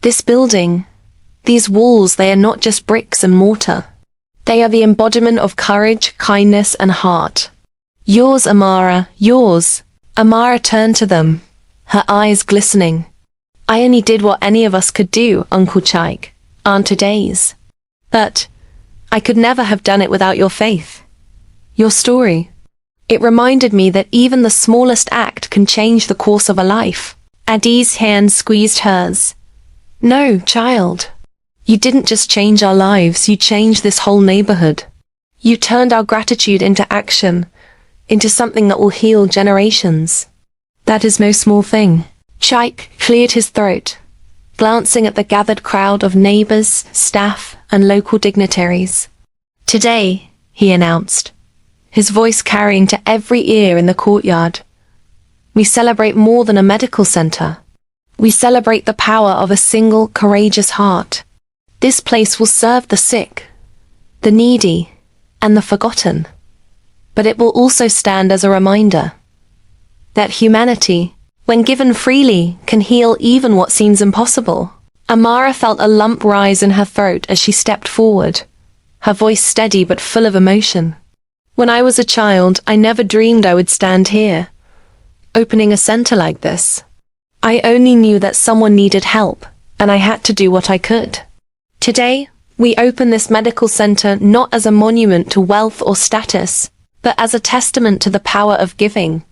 "This building, these walls, they are not just bricks and mortar. They are the embodiment of courage, kindness, and heart. Yours, Amara, yours." Amara turned to them, her eyes glistening. "I only did what any of us could do, Uncle Chaik, Aunt Aday's. But I could never have done it without your faith. Your story. It reminded me that even the smallest act can change the course of a life." Aday's hand squeezed hers. "No, child. You didn't just change our lives, you changed this whole neighborhood. You turned our gratitude into action, into something that will heal generations. That is no small thing." Chaik cleared his throat, glancing at the gathered crowd of neighbors, staff, and local dignitaries. "Today," he announced, his voice carrying to every ear in the courtyard, "we celebrate more than a medical center. We celebrate the power of a single, courageous heart. This place will serve the sick, the needy, and the forgotten. But it will also stand as a reminder that humanity, when given freely, can heal even what seems impossible." Amara felt a lump rise in her throat as she stepped forward, her voice steady but full of emotion. "When I was a child, I never dreamed I would stand here, opening a center like this. I only knew that someone needed help, and I had to do what I could. Today, we open this medical center not as a monument to wealth or status, but as a testament to the power of giving,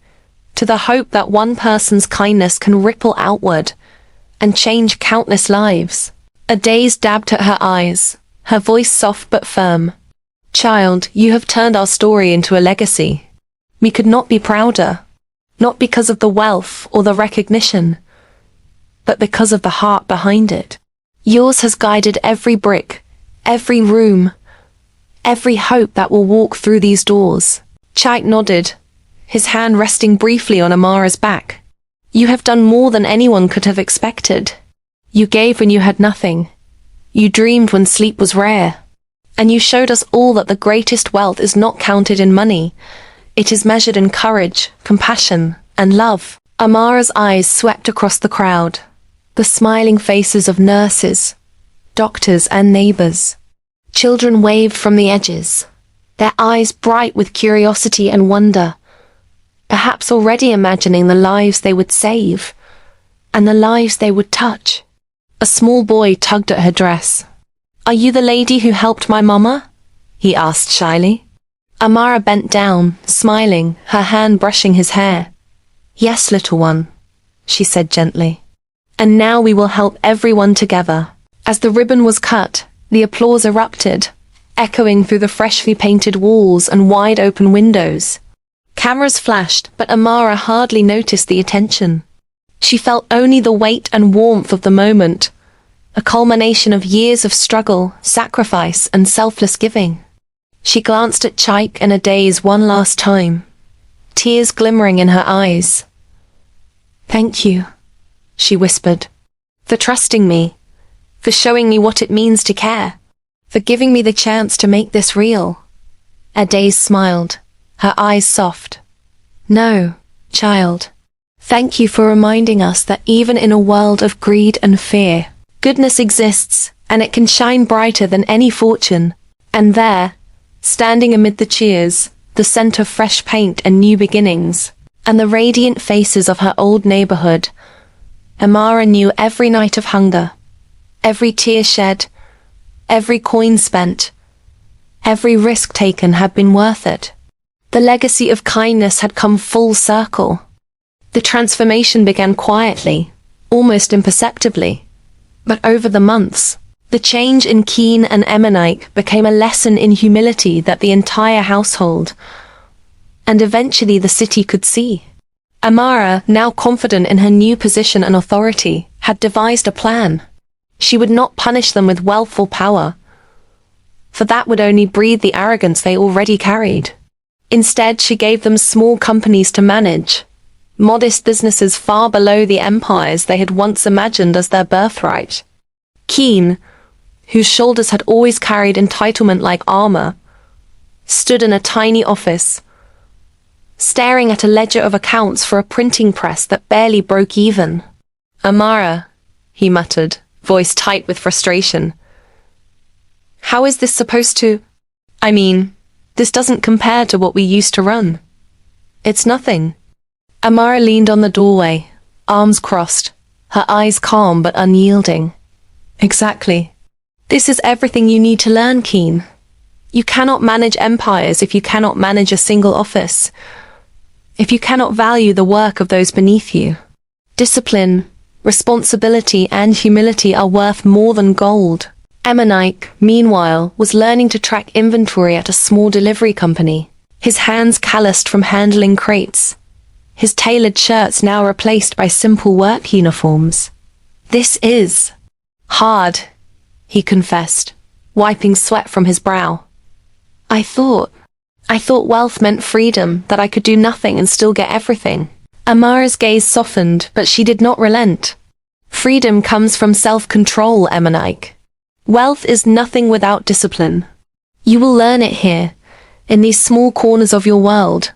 to the hope that one person's kindness can ripple outward and change countless lives. Adaze dabbed at her eyes, her voice soft but firm. Child, you have turned our story into a legacy. We could not be prouder, not because of the wealth or the recognition, but because of the heart behind it. Yours has guided every brick, every room, every hope that will walk through these doors. Chaik nodded, his hand resting briefly on Amara's back. You have done more than anyone could have expected. You gave when you had nothing. You dreamed when sleep was rare. And you showed us all that the greatest wealth is not counted in money. It is measured in courage, compassion, and love. Amara's eyes swept across the crowd, the smiling faces of nurses, doctors, and neighbors. Children waved from the edges, their eyes bright with curiosity and wonder, perhaps already imagining the lives they would save, and the lives they would touch. A small boy tugged at her dress. Are you the lady who helped my mama? He asked shyly. Amara bent down, smiling, her hand brushing his hair. Yes, little one, she said gently. And now we will help everyone together. As the ribbon was cut, the applause erupted, echoing through the freshly painted walls and wide open windows. Cameras flashed, but Amara hardly noticed the attention. She felt only the weight and warmth of the moment, a culmination of years of struggle, sacrifice, and selfless giving. She glanced at Chaik and Adaze one last time, tears glimmering in her eyes. Thank you, she whispered, for trusting me, for showing me what it means to care, for giving me the chance to make this real. Adaze smiled, her eyes soft. No, child. Thank you for reminding us that even in a world of greed and fear, goodness exists, and it can shine brighter than any fortune. And there, standing amid the cheers, the scent of fresh paint and new beginnings, and the radiant faces of her old neighborhood, Amara knew every night of hunger, every tear shed, every coin spent, every risk taken had been worth it. The legacy of kindness had come full circle. The transformation began quietly, almost imperceptibly. But over the months, the change in Keen and Emanike became a lesson in humility that the entire household, and eventually the city could see. Amara, now confident in her new position and authority, had devised a plan. She would not punish them with wealth or power, for that would only breed the arrogance they already carried. Instead, she gave them small companies to manage, modest businesses far below the empires they had once imagined as their birthright. Keen, whose shoulders had always carried entitlement like armor, stood in a tiny office, staring at a ledger of accounts for a printing press that barely broke even. Amara, he muttered, voice tight with frustration. How is this supposed to... this doesn't compare to what we used to run. It's nothing. Amara leaned on the doorway, arms crossed, her eyes calm but unyielding. Exactly. This is everything you need to learn, Keen. You cannot manage empires if you cannot manage a single office, if you cannot value the work of those beneath you. Discipline, responsibility, and humility are worth more than gold. Emanike, meanwhile, was learning to track inventory at a small delivery company, his hands calloused from handling crates, his tailored shirts now replaced by simple work uniforms. This is hard, he confessed, wiping sweat from his brow. I thought wealth meant freedom, that I could do nothing and still get everything. Amara's gaze softened, but she did not relent. Freedom comes from self-control, Emanike. Wealth is nothing without discipline. You will learn it here, in these small corners of your world,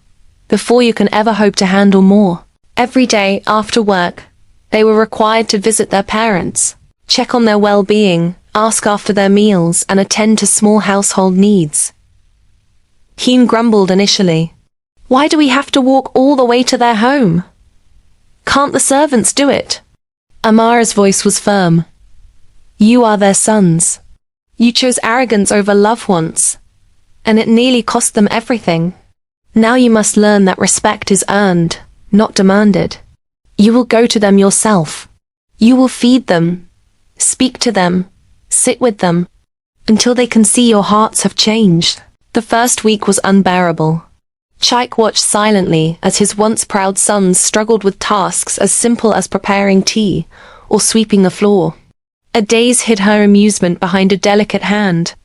before you can ever hope to handle more. Every day, after work, they were required to visit their parents, check on their well-being, ask after their meals, and attend to small household needs. Keen grumbled initially. Why do we have to walk all the way to their home? Can't the servants do it? Amara's voice was firm. You are their sons. You chose arrogance over love once, and it nearly cost them everything. Now you must learn that respect is earned, not demanded. You will go to them yourself. You will feed them, speak to them, sit with them, until they can see your hearts have changed. The first week was unbearable. Chaik watched silently as his once proud sons struggled with tasks as simple as preparing tea or sweeping the floor. A daze hid her amusement behind a delicate hand,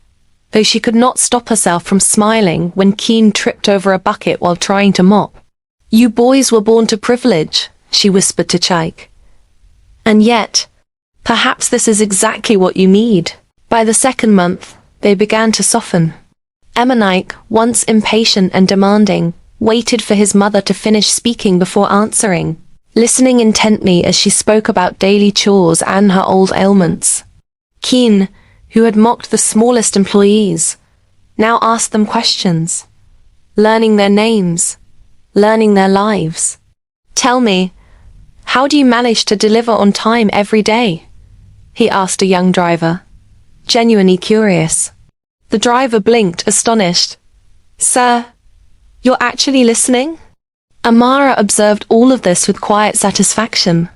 though she could not stop herself from smiling when Keen tripped over a bucket while trying to mop. You boys were born to privilege, she whispered to Chaik. And yet, perhaps this is exactly what you need. By the second month, they began to soften. Emmanike, once impatient and demanding, waited for his mother to finish speaking before answering, listening intently as she spoke about daily chores and her old ailments. Keen, who had mocked the smallest employees, now asked them questions, learning their names, learning their lives. Tell me, how do you manage to deliver on time every day? He asked a young driver, genuinely curious. The driver blinked, astonished. Sir, you're actually listening? Amara observed all of this with quiet satisfaction.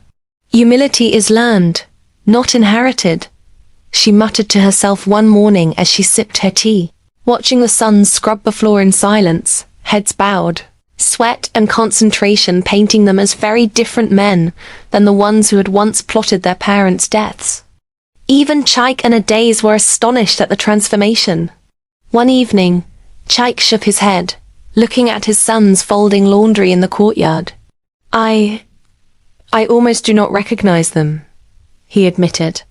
Humility is learned, not inherited, she muttered to herself one morning as she sipped her tea, watching the sons scrub the floor in silence, heads bowed, sweat and concentration painting them as very different men than the ones who had once plotted their parents' deaths. Even Chaik and Adaze were astonished at the transformation. One evening, Chaik shook his head, looking at his sons folding laundry in the courtyard. I almost do not recognize them, he admitted.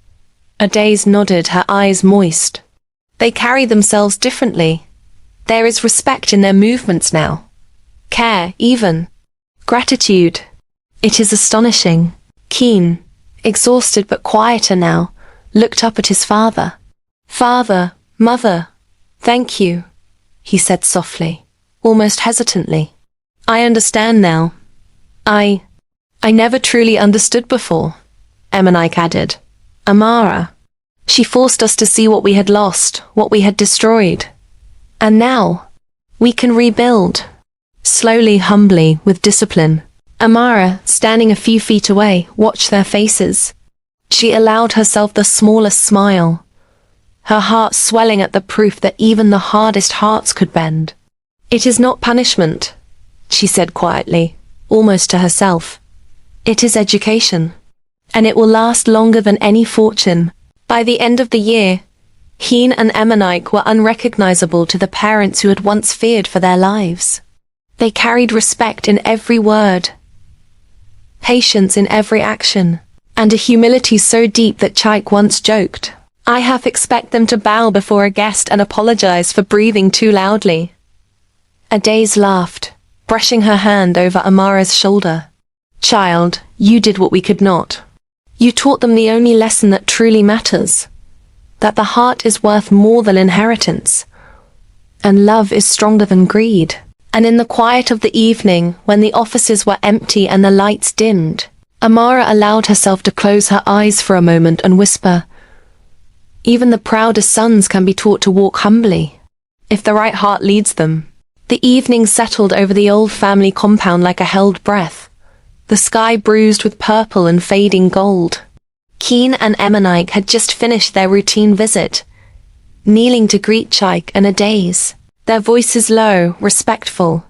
Adaze nodded, her eyes moist. They carry themselves differently. There is respect in their movements now. Care, even. Gratitude. It is astonishing. Keen, exhausted but quieter now, looked up at his father. Father, mother, thank you, he said softly, almost hesitantly. I understand now. I never truly understood before, Emmanike added. Amara. She forced us to see what we had lost, what we had destroyed. And now, we can rebuild. Slowly, humbly, with discipline. Amara, standing a few feet away, watched their faces. She allowed herself the smallest smile, her heart swelling at the proof that even the hardest hearts could bend. It is not punishment, she said quietly, almost to herself. It is education, and it will last longer than any fortune. By the end of the year, Keen and Emmanike were unrecognizable to the parents who had once feared for their lives. They carried respect in every word, patience in every action, and a humility so deep that Chaik once joked, I half expect them to bow before a guest and apologize for breathing too loudly. Adaze laughed, brushing her hand over Amara's shoulder. Child, you did what we could not. You taught them the only lesson that truly matters, that the heart is worth more than inheritance, and love is stronger than greed. And in the quiet of the evening, when the offices were empty and the lights dimmed, Amara allowed herself to close her eyes for a moment and whisper, even the proudest sons can be taught to walk humbly, if the right heart leads them. The evening settled over the old family compound like a held breath, the sky bruised with purple and fading gold. Keen and Emmanike had just finished their routine visit, kneeling to greet Chaik and Adaze, their voices low, respectful,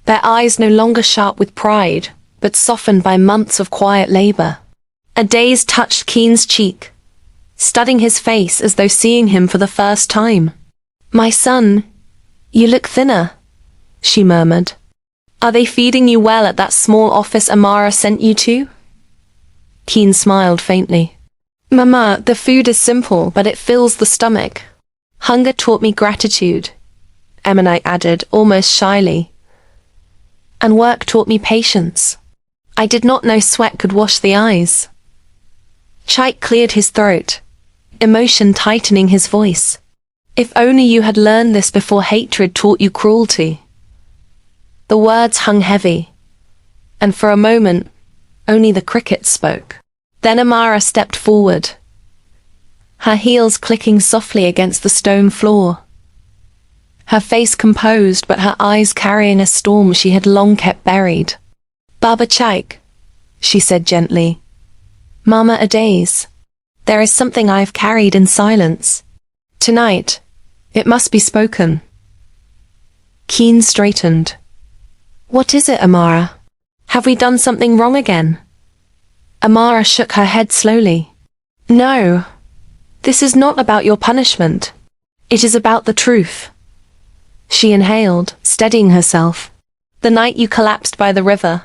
their eyes no longer sharp with pride, but softened by months of quiet labor. Adaze touched Keen's cheek, studying his face as though seeing him for the first time. My son, you look thinner, she murmured. Are they feeding you well at that small office Amara sent you to? Keen smiled faintly. Mama, the food is simple, but it fills the stomach. Hunger taught me gratitude, Emmanike added, almost shyly. And work taught me patience. I did not know sweat could wash the eyes. Chaik cleared his throat, emotion tightening his voice. If only you had learned this before hatred taught you cruelty. The words hung heavy, and for a moment, only the crickets spoke. Then Amara stepped forward. her heels clicking softly against the stone floor. Her face composed, but her eyes carrying a storm she had long kept buried. "Baba Chaik," she said gently. "Mama Adaze, there is something I have carried in silence. Tonight, it must be spoken." Keen straightened. "What is it, Amara? Have we done something wrong again?" Amara shook her head slowly. "No, this is not about your punishment. It is about the truth." She inhaled, steadying herself. "The night you collapsed by the river.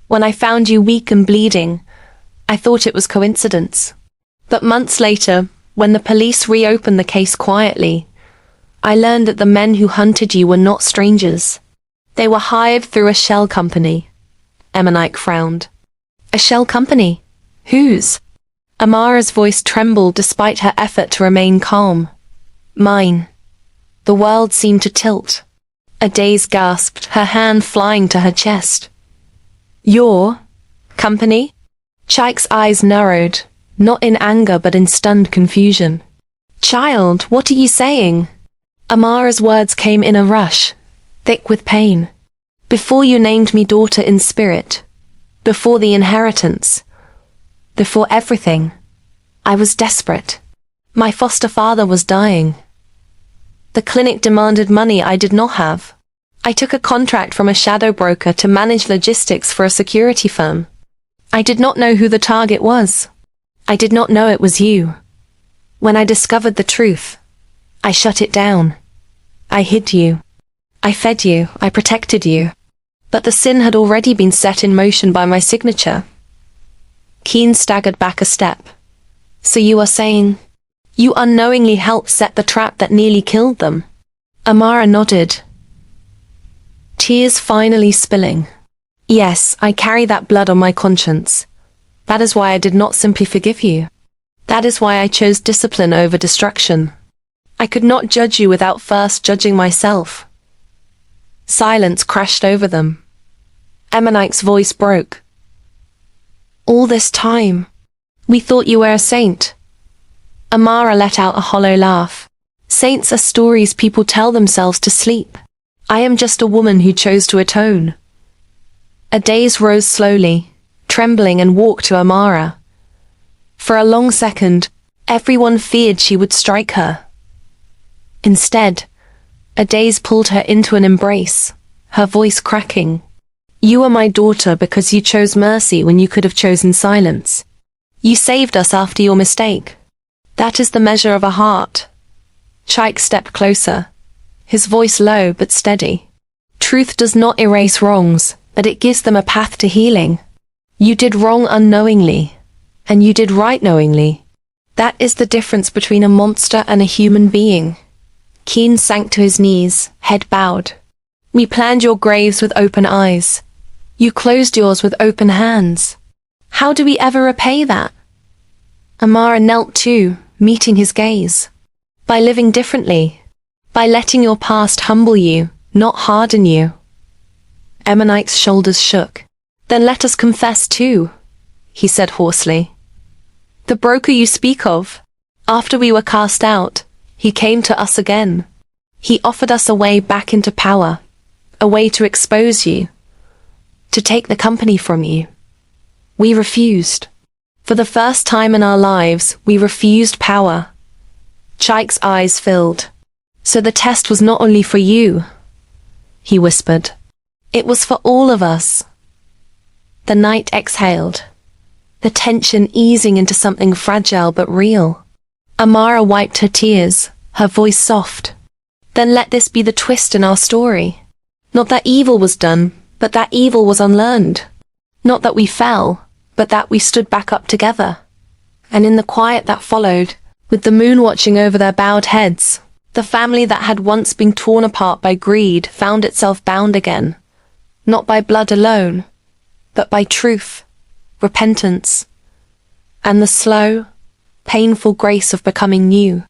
When I found you weak and bleeding, I thought it was coincidence. But months later, when the police reopened the case quietly, I learned that the men who hunted you were not strangers. They were hired through a shell company." Emanike frowned. "A shell company? Whose?" Amara's voice trembled despite her effort to remain calm. "Mine." The world seemed to tilt. Adaze gasped, her hand flying to her chest. "Your company?" Chaik's eyes narrowed, not in anger but in stunned confusion. "Child, what are you saying?" Amara's words came in a rush, thick with pain. "Before you named me daughter in spirit, before the inheritance, before everything, I was desperate. My foster father was dying. The clinic demanded money I did not have. I took a contract from a shadow broker to manage logistics for a security firm. I did not know who the target was. I did not know it was you. When I discovered the truth, I shut it down. I hid you. I fed you. I protected you. But the sin had already been set in motion by my signature." Keen staggered back a step. "So you are saying you unknowingly helped set the trap that nearly killed them?" Amara nodded, tears finally spilling. "Yes, I carry that blood on my conscience. That is why I did not simply forgive you. That is why I chose discipline over destruction. I could not judge you without first judging myself." Silence crashed over them. Emanike's voice broke. "All this time, we thought you were a saint." Amara let out a hollow laugh. "Saints are stories people tell themselves to sleep. I am just a woman who chose to atone." Adaze rose slowly, trembling, and walked to Amara. For a long second, everyone feared she would strike her. Instead, Adaze pulled her into an embrace, her voice cracking. "You are my daughter because you chose mercy when you could have chosen silence. You saved us after your mistake. That is the measure of a heart." Chaik stepped closer, his voice low but steady. "Truth does not erase wrongs, but it gives them a path to healing. You did wrong unknowingly, and you did right knowingly. That is the difference between a monster and a human being." Keen sank to his knees, head bowed. "We planned your graves with open eyes. You closed yours with open hands. How do we ever repay that?" Amara knelt too, meeting his gaze. "By living differently. By letting your past humble you, not harden you." Emanike's shoulders shook. "Then let us confess too," he said hoarsely. "The broker you speak of, after we were cast out, he came to us again. He offered us a way back into power, a way to expose you, to take the company from you. We refused. For the first time in our lives, we refused power." Chaik's eyes filled. "So the test was not only for you," he whispered. "It was for all of us." The night exhaled, the tension easing into something fragile but real. Amara wiped her tears, her voice soft. "Then let this be the twist in our story. Not that evil was done, but that evil was unlearned. Not that we fell, but that we stood back up together." And in the quiet that followed, with the moon watching over their bowed heads, the family that had once been torn apart by greed found itself bound again, not by blood alone, but by truth, repentance, and the slow, painful grace of becoming new.